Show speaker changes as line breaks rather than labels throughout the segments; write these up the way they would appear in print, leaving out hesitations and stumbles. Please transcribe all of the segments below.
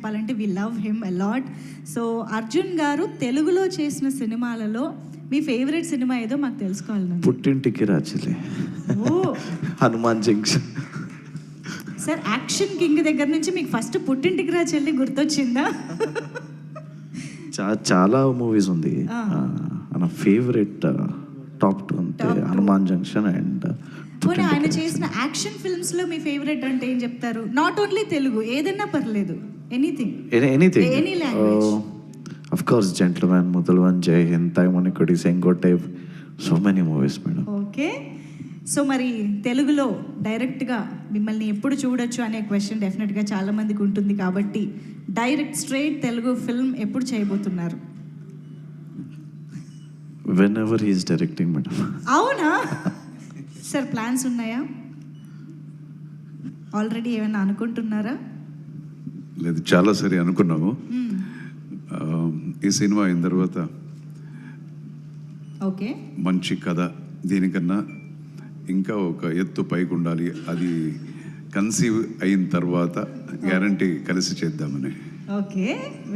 చెప్పాలంటే we love him a lot. So Arjun గారు తెలుగులో చేసిన సినిమాలలో మీ ఫేవరెట్ సినిమా ఏదో మాకు తెలుసుకోవాలి.
పుట్టింటికి రాజులే, Hanuman junction.
Sir action king దగ్గర నుంచి మీకు ఫస్ట్ పుట్టింటికి రా చెల్లి గుర్తొచ్చిందా?
చాలా మూవీస్ ఉంది. నా ఫేవరెట్ టాప్ 2 అంటే హనుమాన్ జంక్షన్ అండ్
పోనీ ఆయన చేసిన యాక్షన్ ఫిల్మ్స్ లో మీ ఫేవరెట్ అంటే ఏం చెప్తారు? నాట్ ఓన్లీ తెలుగు, ఏదైనా పర్లేదు, anything any language.
Of course gentleman, Mudhalvan, Jai Hind, Thaimanikodi, Sengottai, so many movies madam.
Okay, so మరి తెలుగులో డైరెక్ట్గా మిమ్మల్ని ఎప్పుడు చూడొచ్చు అనే క్వశ్చన్ డెఫినెట్గా చాలా మందికి ఉంటుంది కాబట్టి డైరెక్ట్ స్ట్రైట్ తెలుగు ఫిల్మ్ ఎప్పుడు చేయబోతున్నారు?
whenever he is directing madam.
అవునా సార్, ప్లాన్స్ ఉన్నాయా? ఆల్రెడీ ఏమైనా అనుకుంటున్నారా?
లేదు, చాలా సరే అనుకున్నాము. ఈ సినిమా అయిన తర్వాత
ఓకే
మంచి కథ, దీనికన్నా ఇంకా ఒక ఎత్తు పైకి ఉండాలి, అది కన్సీవ్ అయిన తర్వాత గ్యారంటీ కలిసి చేద్దామని.
Okay,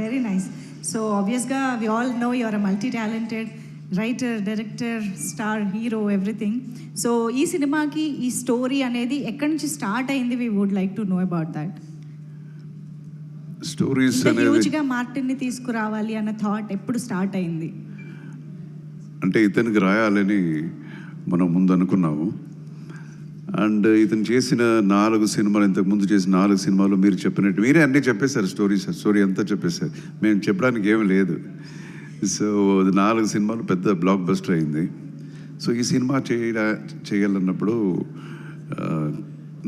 very nice. సో ఆబ్వియస్గా we all know you are a multi talented writer, director, star, hero, everything. So ఈ సినిమాకి ఈ స్టోరీ అనేది ఎక్కడి నుంచి స్టార్ట్ అయింది? We would like to know about that.
Stories అనేది
హ్యూజ్గా మార్టిన్ని తీసుకురావాలి అన్న థాట్ ఎప్పుడు స్టార్ట్ అయింది?
అంటే ఇతనికి రాయాలని మనం ముందు అనుకున్నాము. అండ్ ఇతను చేసిన 4 సినిమాలు, ఇంతకుముందు చేసిన 4 సినిమాలు మీరు చెప్పినట్టు మీరే అన్నీ చెప్పేశారు. స్టోరీ అంతా చెప్పేశారు, మేము చెప్పడానికి ఏమీ లేదు. సో 4 సినిమాలు పెద్ద బ్లాక్ బస్టర్ అయింది. సో ఈ సినిమా చేయాలన్నప్పుడు,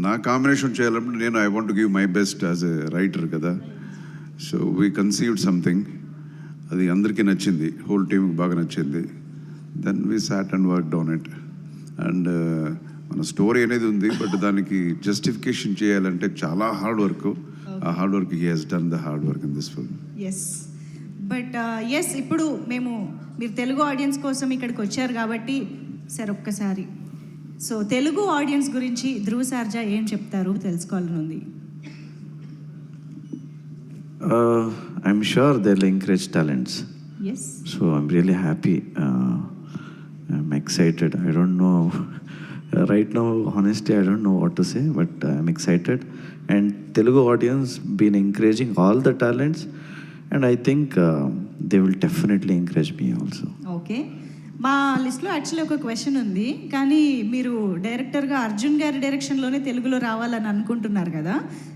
నా కాంబినేషన్ చేయాలన్నప్పుడు నేను I want give my best as a writer కదా. సో వీ కన్సీవ్డ్ సంథింగ్, అది అందరికీ నచ్చింది, హోల్ టీమ్కి బాగా నచ్చింది. Then we sat and work on it. And మన స్టోరీ అనేది ఉంది, బట్ దానికి జస్టిఫికేషన్ చేయాలంటే చాలా హార్డ్ వర్క్. ఆ hard work he has done the hard work in this film.
Yes, but yes, ఇప్పుడు మీరు తెలుగు ఆడియన్స్ కోసం ఇక్కడికి వచ్చారు కాబట్టి సార్ ఒక్కసారి సో తెలుగు ఆడియన్స్ గురించి ధ్రువ సార్జా ఏం చెప్తారు తెలుసుకోవాలని ఉంది.
I'm sure they'll encourage talents.
Yes.
So I'm really happy. I'm excited. I don't know. Right now, honestly, I don't know what to say, but I'm excited. And Telugu audience been encouraging all the talents, and I think they will definitely encourage me also.
Okay. మా లిస్ట్లో actually ఒక question ఉంది, కానీ మీరు డైరెక్టర్గా అర్జున్ గారి డైరెక్షన్లోనే తెలుగులో రావాలని అనుకుంటున్నారు కదా.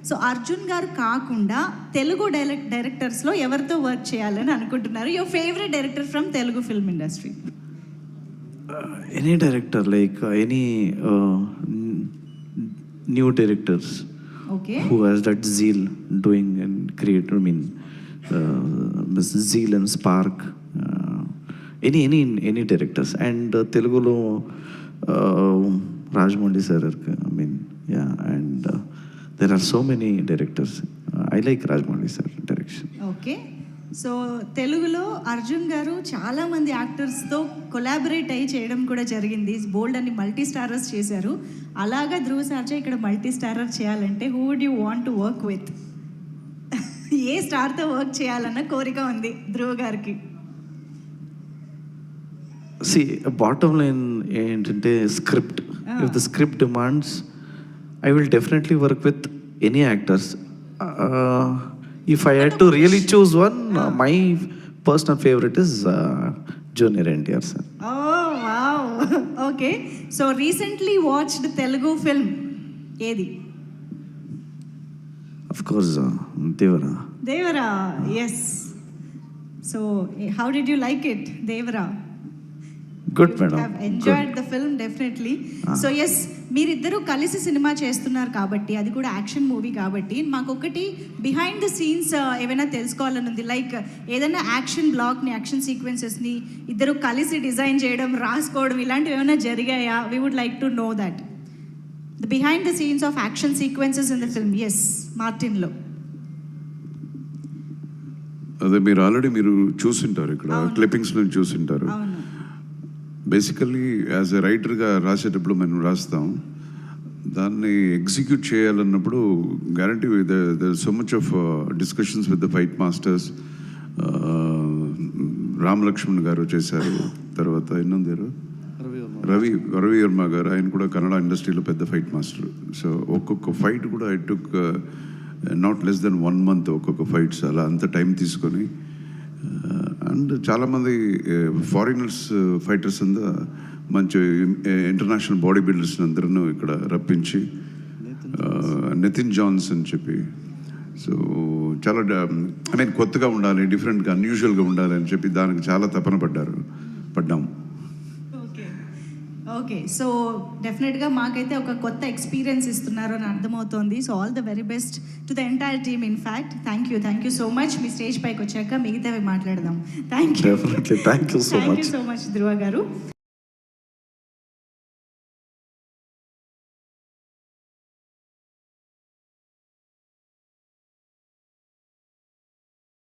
సో అర్జున్ గారు కాకుండా తెలుగు డైరెక్టర్స్లో ఎవరితో వర్క్ చేయాలని అనుకుంటున్నారు? Your favourite director from Telugu film industry?
Any director, like any new directors.
Okay.
Who has that zeal doing and create, I mean, zeal and spark. Any directors. And Telugulo Rajamouli sir, I mean, yeah, and there are so many directors. I like Rajamouli sir direction.
Okay. So తెలుగులో అర్జున్ గారు చాలామంది యాక్టర్స్తో collaborate అయ్యి చేయడం కూడా జరిగింది. బోల్డ్ అని multi starrers చేశారు. అలాగా ధ్రువ సార్జా ఇక్కడ మల్టీ స్టారర్ చేయాలంటే who would you want to work with? ఏ స్టార్తో వర్క్ చేయాలన్న కోరిక ఉంది ధ్రువ గారికి?
See, bottom line ఏంటంటే script. If the script demands, I will definitely work with any actors. If I had to really choose one, my personal favorite is Junior NTR sir.
Oh wow. Okay. So recently watched Telugu film ఏది?
Of course, Devara.
Devara, yes. So how did you like it, Devara?
Good madam.
Have enjoyed the film definitely. So yes, మీరిద్దరూ కలిసి cinema చేస్తున్నారు కాబట్టి, అది కూడా action movie కాబట్టి, మాకు ఒకటి బిహైండ్ ద సీన్స్ ఏమైనా తెలుసుకోవాలని ఉంది. లైక్ ఏదైనా యాక్షన్ బ్లాక్ని, యాక్షన్ సీక్వెన్సెస్ని ఇద్దరు కలిసి డిజైన్ చేయడం, రాసుకోవడం, ఇలాంటివి ఏమైనా జరిగాయా? We would like to know that, the behind the scenes of action sequences in the film. Yes, మార్టిన్లో.
అదే మీరు ఆల్రెడీ చూసింటారు, ఇక్కడ క్లిప్పింగ్స్లో చూసింటారు.
అవును.
బేసికల్లీ యాజ్ ఎ రైటర్గా రాసేటప్పుడు మనం రాస్తాం, దాన్ని ఎగ్జిక్యూట్ చేయాలన్నప్పుడు guarantee so much of discussions with the fight masters. Ram Lakshman garu చేశారు, తర్వాత ఎన్నుందారు రవి వర్మ గారు, ఆయన కూడా కన్నడ ఇండస్ట్రీలో పెద్ద ఫైట్ మాస్టర్. సో ఒక్కొక్క ఫైట్ కూడా I took not less than 1 month ఒక్కొక్క ఫైట్స్, అలా అంత టైం తీసుకొని. అండ్ చాలామంది ఫారినర్స్ ఫైటర్స్ అంతా మంచి ఇంటర్నేషనల్ బాడీ బిల్డర్స్ అందరూ ఇక్కడ రప్పించి, నితిన్ జాన్స్ అని చెప్పి, సో చాలా ఐ మీన్ కొత్తగా ఉండాలి, డిఫరెంట్గా అన్యూజువల్గా ఉండాలి అని చెప్పి దానికి చాలా తపన పడ్డాం.
ఓకే, సో డెఫినెట్గా మాకైతే ఒక కొత్త ఎక్స్పీరియన్స్ ఇస్తున్నారు అని అర్థమవుతోంది. So all the very best to the entire team. In fact thank you so much. మీ స్టేజ్ పైకి వచ్చాక మిగతావి మాట్లాడదాం. Thank you
definitely thank you so much.
Dhruva గారు.